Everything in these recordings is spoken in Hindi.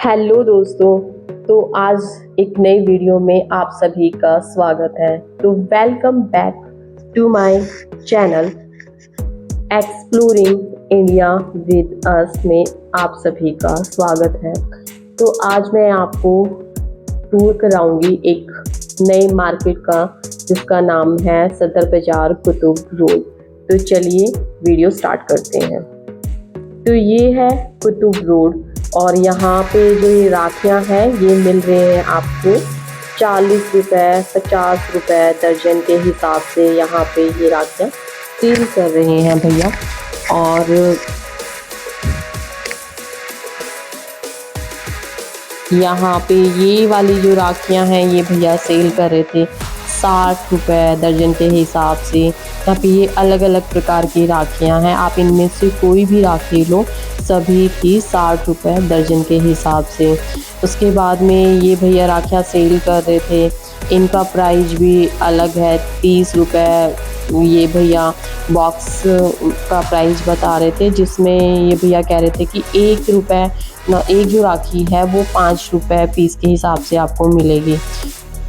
हेलो दोस्तों। तो आज एक नई वीडियो में आप सभी का स्वागत है। तो welcome back to my channel exploring India with us में आप सभी का स्वागत है। तो आज मैं आपको टूर कराऊंगी एक नई मार्केट का, जिसका नाम है सदर बाजार कुतुब रोड। तो चलिए वीडियो स्टार्ट करते हैं। तो ये है कुतुब रोड और यहाँ पे जो ये राखियाँ हैं ये मिल रहे हैं आपको 40 रुपये 50 रुपये दर्जन के हिसाब से। यहाँ पे ये राखियाँ सेल कर रहे हैं भैया। और यहाँ पे ये वाली जो राखियाँ हैं ये भैया सेल कर रहे थे 60 रुपये दर्जन के हिसाब से। यहाँ पे ये अलग अलग प्रकार की राखियाँ हैं, आप इनमें से कोई भी राखी लो, सभी की 60 रुपये दर्जन के हिसाब से। उसके बाद में ये भैया राखियाँ सेल कर रहे थे, इनका प्राइस भी अलग है 30 रुपये। ये भैया बॉक्स का प्राइस बता रहे थे, जिसमें ये भैया कह रहे थे कि 1 रुपये ना एक जो राखी है वो 5 रुपये पीस के हिसाब से आपको मिलेगी।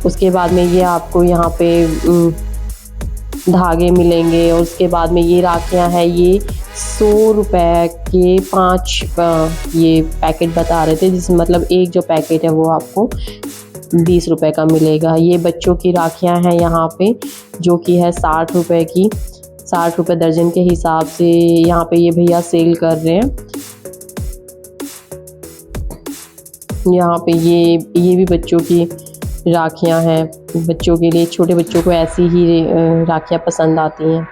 उसके बाद में ये आपको यहाँ पे धागे मिलेंगे। और उसके बाद में ये राखियाँ हैं ये 100 रुपये के 5 ये पैकेट बता रहे थे, जिसमें मतलब एक जो पैकेट है वो आपको 20 रुपये का मिलेगा। ये बच्चों की राखियाँ हैं यहाँ पे, जो कि है 60 रुपये की, 60 रुपये दर्जन के हिसाब से यहाँ पे ये भैया सेल कर रहे हैं। यहाँ पे ये भी बच्चों की राखियाँ हैं, बच्चों के लिए, छोटे बच्चों को ऐसी ही राखियाँ पसंद आती हैं।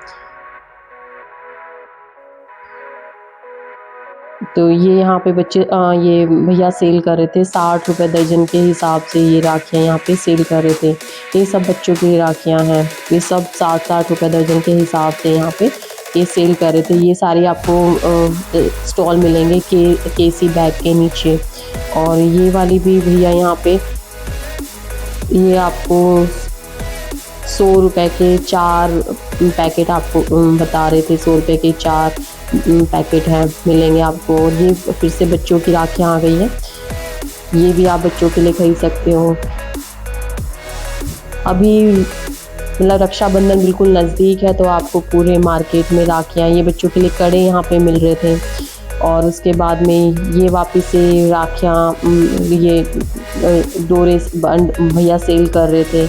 तो ये यहाँ पे बच्चे ये भैया सेल कर रहे थे 60 रुपये दर्जन के हिसाब से। ये राखियाँ यहाँ पे सेल कर रहे थे, ये सब बच्चों की राखियाँ हैं, ये सब 60 रुपये दर्जन के हिसाब से यहाँ पे ये सेल कर रहे थे। ये सारी आपको स्टॉल मिलेंगे केसी बैग के नीचे। और ये वाली भी भैया यहाँ पे ये आपको 100 रुपये के 4 पैकेट आपको बता रहे थे, 100 रुपये के 4 पैकेट हैं मिलेंगे आपको। और ये फिर से बच्चों की राखियाँ आ गई हैं, ये भी आप बच्चों के लिए खरीद सकते हो। अभी मतलब रक्षाबंधन बिल्कुल नज़दीक है, तो आपको पूरे मार्केट में राखियाँ, ये बच्चों के लिए कड़े यहाँ पे मिल रहे थे। और उसके बाद में ये वापस से राखियाँ ये डोरे भैया सेल कर रहे थे,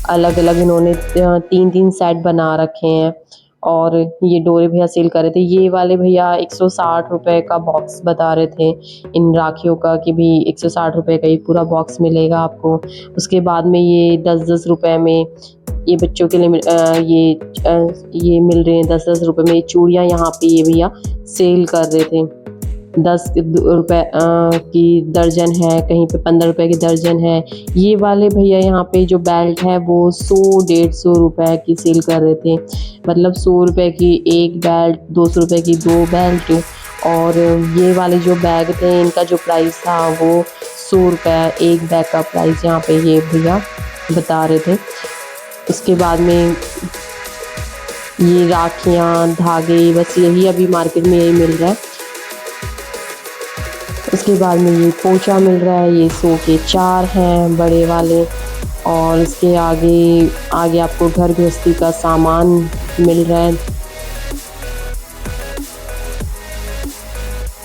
अलग अलग इन्होंने 3-3 सेट बना रखे हैं। और ये डोरे भैया सेल कर रहे थे। ये वाले भैया 160 रुपये का बॉक्स बता रहे थे इन राखियों का, कि भी 160 रुपये का ये पूरा बॉक्स मिलेगा आपको। उसके बाद में ये 10-10 रुपये में ये बच्चों के लिए ये मिल रहे हैं 10-10 रुपये में। चूड़ियाँ यहाँ पे ये भैया सेल कर रहे थे, 10 रुपये की दर्जन है, कहीं पे 15 रुपये की दर्जन है। ये वाले भैया यहाँ पे जो बेल्ट है वो 100-150 रुपये की सेल कर रहे थे, मतलब 100 रुपये की एक बेल्ट, 200 रुपये की 2 बेल्ट। और ये वाले जो बैग थे इनका जो प्राइस था वो 100 रुपये एक बैग का प्राइस यहाँ पे ये भैया बता रहे थे। उसके बाद में ये राखियाँ, धागे, बस यही अभी मार्केट में यही मिल रहा है। उसके बाद में ये पोंचा मिल रहा है, ये 100 के 4 हैं बड़े वाले। और इसके आगे आपको घर गृहस्थी का सामान मिल रहा है।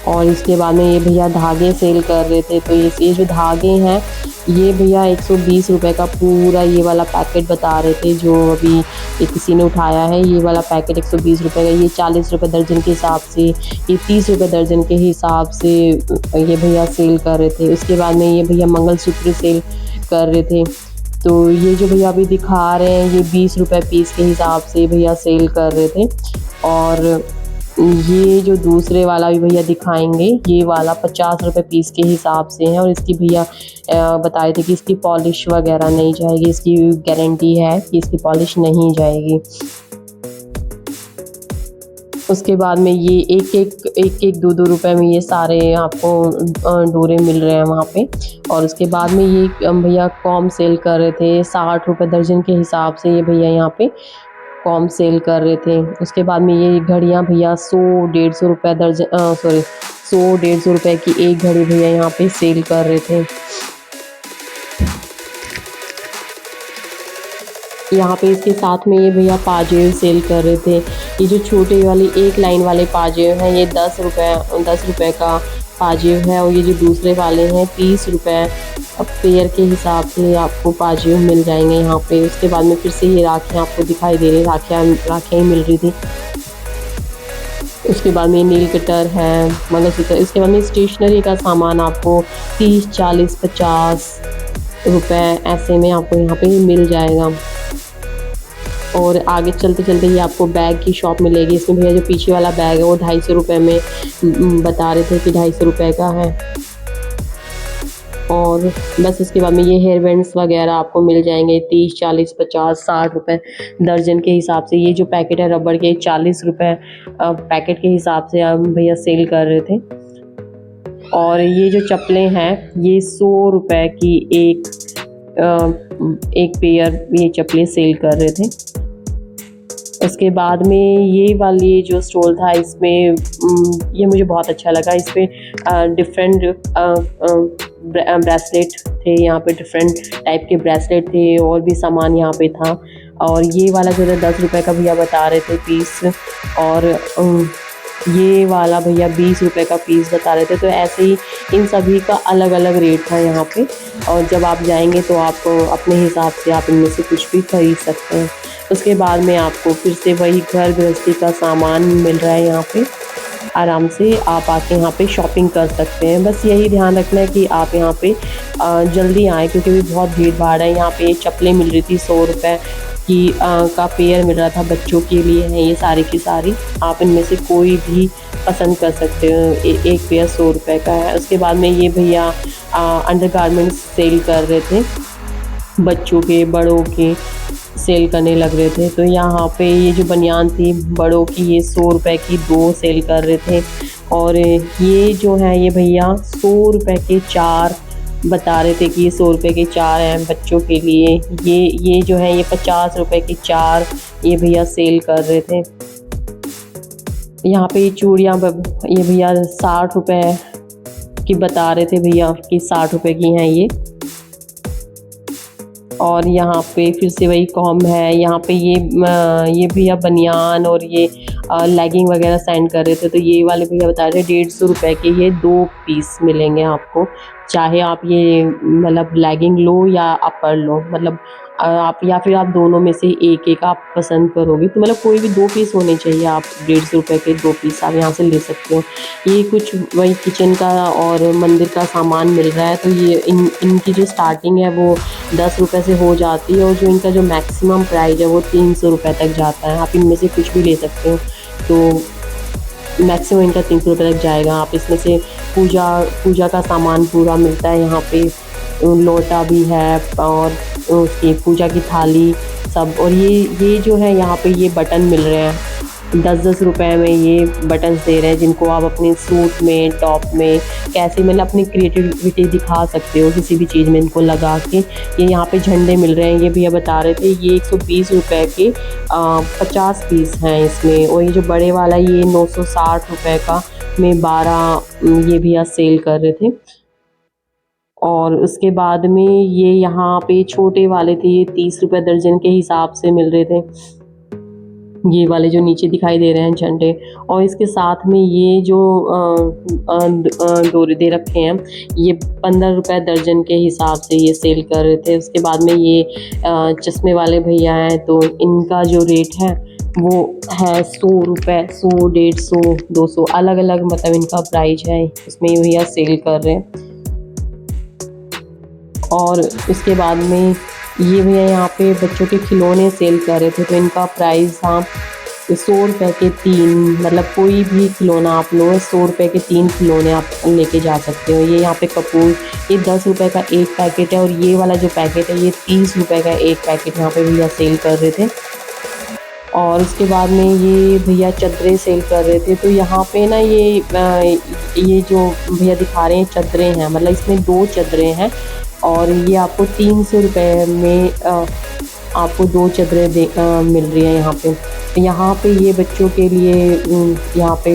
और इसके बाद में ये भैया धागे सेल कर रहे थे, तो ये जो धागे हैं ये भैया 120 रुपये का पूरा ये वाला पैकेट बता रहे थे, जो अभी किसी ने उठाया है। ये वाला पैकेट 120 रुपये का, ये 40 रुपये दर्जन के हिसाब से, ये 30 रुपये दर्जन के हिसाब से ये भैया सेल कर रहे थे। उसके बाद में ये भैया मंगलसूत्र सेल कर रहे थे, तो ये जो भैया अभी दिखा रहे हैं ये 20 रुपये पीस के हिसाब से भैया सेल कर रहे थे। और ये जो दूसरे वाला भी भैया दिखाएंगे, ये वाला 50 रुपये पीस के हिसाब से है। और इसकी भैया बताए थे कि इसकी पॉलिश वगैरह नहीं जाएगी, इसकी गारंटी है कि इसकी पॉलिश नहीं जाएगी। उसके बाद में ये एक 2-2 रुपये में ये सारे आपको डोरे मिल रहे हैं वहाँ पे। और उसके बाद में ये भैया कॉम सेल कर रहे थे 60 रुपये दर्जन के हिसाब से, ये भैया यहाँ पे कॉम सेल कर रहे थे। उसके बाद में ये घड़ियाँ भैया 100-150 रुपये दर्जन, 100-150 रुपए की एक घड़ी भैया यहाँ पे सेल कर रहे थे। यहाँ पे इसके साथ में ये भैया पाजेब सेल कर रहे थे। ये जो छोटे वाली एक लाइन वाले पाजेब हैं, ये 10 रुपए का पाजेब है, और ये जो दूसरे वाले हैं 30 रुपए पेयर के हिसाब से आपको पाजेब मिल जाएंगे यहाँ पे। उसके बाद में फिर से ये राखियाँ आपको दिखाई दे रही, राखियाँ ही मिल रही थी। उसके बाद में नील कटर है, मंगलसूत्र। इसके बाद में स्टेशनरी का सामान आपको 30, 40, 50 रुपए ऐसे में आपको यहाँ पे मिल जाएगा। और आगे चलते चलते ये आपको बैग की शॉप मिलेगी। इसमें भैया जो पीछे वाला बैग है वो 250 रुपये में बता रहे थे कि 250 रुपये का है। और बस इसके बाद में ये हेयर बैंड्स वगैरह आपको मिल जाएंगे 30, 40, 50, 60 रुपये दर्जन के हिसाब से। ये जो पैकेट है रबड़ के 40 रुपये पैकेट के हिसाब से भैया सेल कर रहे थे। और ये जो चप्पलें हैं ये 100 रुपये की एक पेयर ये चप्पलें सेल कर रहे थे। उसके बाद में ये वाली जो स्टॉल था इसमें ये मुझे बहुत अच्छा लगा। इस पर डिफरेंट ब्रेसलेट थे, यहाँ पे डिफरेंट टाइप के ब्रेसलेट थे और भी सामान यहाँ पे था। और ये वाला जो है 10 रुपये का भैया बता रहे थे पीस, और ये वाला भैया 20 रुपये का पीस बता रहे थे। तो ऐसे ही इन सभी का अलग अलग रेट था यहाँ पे, और जब आप जाएंगे तो आप अपने हिसाब से आप इनमें से कुछ भी खरीद सकते हैं। उसके बाद में आपको फिर से वही घर गृहस्थी का सामान मिल रहा है यहाँ पे। आराम से आप आके यहाँ पे शॉपिंग कर सकते हैं। बस यही ध्यान रखना है कि आप यहाँ पे जल्दी आएँ, क्योंकि भी बहुत भीड़ भाड़ है। यहाँ पे चप्पलें मिल रही थी 100 रुपये की का पेयर मिल रहा था, बच्चों के लिए हैं ये सारी की सारी। आप इनमें से कोई भी पसंद कर सकते हो। एक पेयर 100 रुपये का है। उसके बाद में ये भैया अंडरगारमेंट्स सेल कर रहे थे, बच्चों के बड़ों के सेल करने लग रहे थे। तो यहाँ पे ये जो बनियान थी बड़ों की ये 100 रुपये की 2 सेल कर रहे थे। और ये जो है ये भैया 100 रुपये के 4 बता रहे थे कि ये 100 रुपये के 4 हैं बच्चों के लिए। ये जो है ये 50 रुपये के 4 ये भैया सेल कर रहे थे। यहाँ पे ये चूड़ियाँ ये भैया 60 रुपये की बता रहे थे भैया कि 60 रुपये की हैं ये। और यहाँ पे फिर से वही कॉम है। यहाँ पे ये भैया बनियान और ये लेगिंग वगैरह सेंड कर रहे थे। तो ये वाले भैया बता रहे थे 150 रुपये के ये 2 पीस मिलेंगे आपको, चाहे आप ये मतलब लेगिंग लो या अपर लो, मतलब आप या फिर आप दोनों में से एक आप पसंद करोगे तो मतलब कोई भी 2 पीस होने चाहिए। आप 150 रुपये के 2 पीस आप यहाँ से ले सकते हो। ये कुछ वही किचन का और मंदिर का सामान मिल रहा है। तो ये इनकी जो स्टार्टिंग है वो 10 रुपये से हो जाती है, और जो इनका जो मैक्सिमम प्राइस है वो 300 रुपये तक जाता है। आप इनमें से कुछ भी ले सकते हो। तो मैक्सिमम इनका 300 रुपये तक जाएगा। आप इसमें से पूजा का सामान पूरा मिलता है यहाँ पे। लोटा भी है और उसकी पूजा की थाली सब। और ये जो है यहाँ पे ये बटन मिल रहे हैं 10-10 रुपये में। ये बटन्स दे रहे हैं जिनको आप अपने सूट में, टॉप में कैसे मतलब अपनी क्रिएटिविटी दिखा सकते हो किसी भी चीज़ में इनको लगा के। ये यहाँ पे झंडे मिल रहे हैं, ये भैया बता रहे थे ये 120 रुपये के 50 पीस हैं इसमें। और ये जो बड़े वाला ये 960 रुपये का में 12 ये भैया सेल कर रहे थे। और उसके बाद में ये यहाँ पे छोटे वाले थे, ये 30 रुपये दर्जन के हिसाब से मिल रहे थे, ये वाले जो नीचे दिखाई दे रहे हैं झंडे। और इसके साथ में ये जो डोरे दे रखे हैं ये 15 रुपये दर्जन के हिसाब से ये सेल कर रहे थे। उसके बाद में ये चश्मे वाले भैया हैं, तो इनका जो रेट है वो है 100 रुपये, 100, 150, 200 अलग अलग मतलब इनका प्राइस है। इसमें ये भैया सेल कर रहे हैं। और उसके बाद में ये भैया यहाँ पे बच्चों के खिलौने सेल कर रहे थे। तो इनका प्राइस था 100 रुपये के 3, मतलब कोई भी खिलौना आप लो 100 रुपये के 3 खिलौने आप लेके जा सकते हो। ये यहाँ पे कपूर ये 10 रुपये का एक पैकेट है, और ये वाला जो पैकेट है ये 30 रुपये का एक पैकेट यहाँ पे भैया सेल कर रहे थे। और उसके बाद में ये भैया चद्दरें सेल कर रहे थे। तो यहाँ पे ना ये जो भैया दिखा रहे हैं चद्दरें हैं, मतलब इसमें 2 चद्दरें हैं, और ये आपको 300 रुपये में आपको 2 चद्दरें मिल रही हैं यहाँ पे। यहाँ पे ये बच्चों के लिए यहाँ पे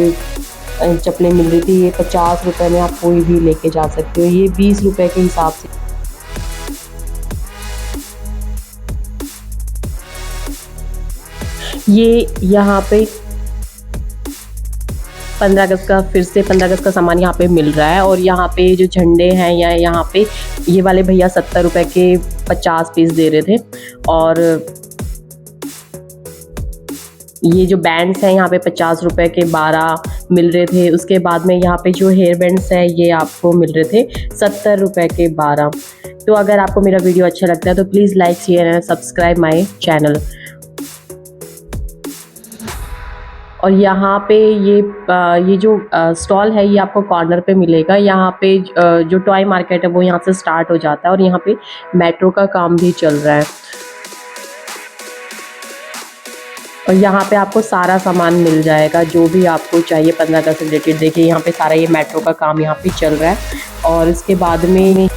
चप्पलें मिल रही थी। ये 50 रुपये में आप कोई भी लेके जा सकते हो, ये 20 रुपये के हिसाब से। ये यहाँ पे 15 अगस्त का, फिर से 15 अगस्त का सामान यहाँ पे मिल रहा है। और यहाँ पे जो झंडे हैं, या यहाँ पे ये वाले भैया 70 रुपये के 50 पीस दे रहे थे। और ये जो बैंड्स हैं यहाँ पे 50 रुपये के 12 मिल रहे थे। उसके बाद में यहाँ पे जो हेयर बैंड्स है ये आपको मिल रहे थे 70 रुपये के 12। तो अगर आपको मेरा वीडियो अच्छा लगता है तो please like, share and subscribe my channel. और यहाँ पे ये जो स्टॉल है ये आपको कॉर्नर पे मिलेगा। यहाँ पे जो टॉय मार्केट है वो यहाँ से स्टार्ट हो जाता है, और यहाँ पे मेट्रो का काम भी चल रहा है। और यहाँ पे आपको सारा सामान मिल जाएगा जो भी आपको चाहिए 15 अगस्त से रिलेटेड। देखिए यहाँ पे सारा ये मेट्रो का काम यहाँ पे चल रहा है। और इसके बाद में